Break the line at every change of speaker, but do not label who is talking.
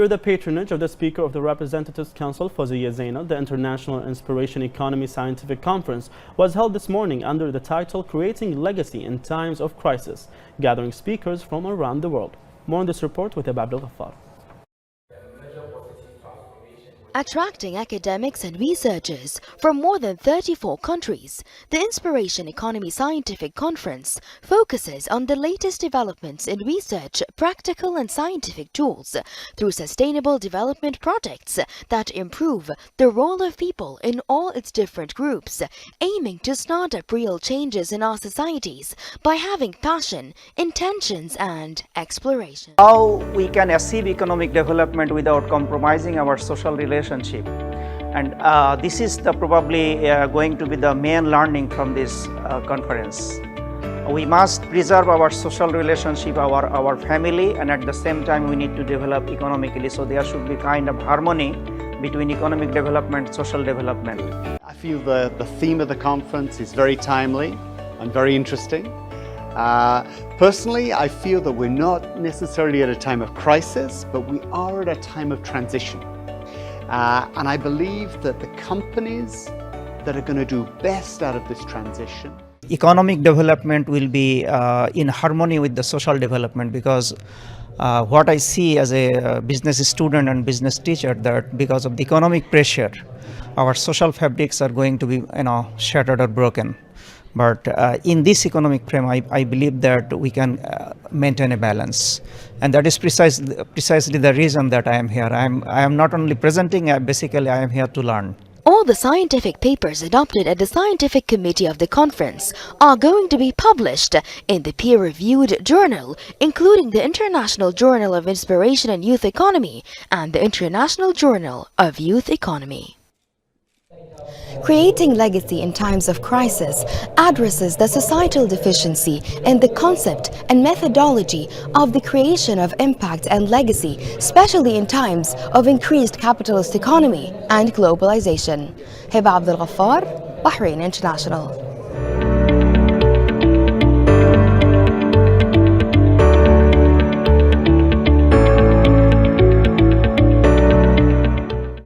Under the patronage of the Speaker of the Representatives Council, Fawzia Zainal, the International Inspiration Economy Scientific Conference was held this morning under the title Creating Legacy in Times of Crisis, gathering speakers from around the world. More on this report with 𝐵𝐵𝐺𝐵𝐺.
Attracting academics and researchers from more than 34 countries, the Inspiration Economy Scientific Conference focuses on the latest developments in research, practical and scientific tools through sustainable development projects that improve the role of people in all its different groups, aiming to start up real changes in our societies by having passion, intentions and exploration.
How we can achieve economic development without compromising our social relationship, and this is probably going to be the main learning from this conference. We must preserve our social relationship, our family, and at the same time we need to develop economically, so there should be kind of harmony between economic development, social development.
I feel the theme of the conference is very timely and very interesting. Personally, I feel that we're not necessarily at a time of crisis, but we are at a time of transition. And I believe that the companies that are going to do best out of this transition.
Economic development will be in harmony with the social development, because what I see as a business student and business teacher, that because of the economic pressure, our social fabrics are going to be shattered or broken. But in this economic frame, I believe that we can maintain a balance, and that is precisely the reason that I am here. I am not only presenting; basically I am here to learn.
All the scientific papers adopted at the scientific committee of the conference are going to be published in the peer-reviewed journal, including the International Journal of Inspiration and Youth Economy and the International Journal of Youth Economy. Creating legacy in times of crisis addresses the societal deficiency in the concept and methodology of the creation of impact and legacy, especially in times of increased capitalist economy and globalization. 𝐏𝐵𝐺𝐵𝐺𝐿, Bahrain International.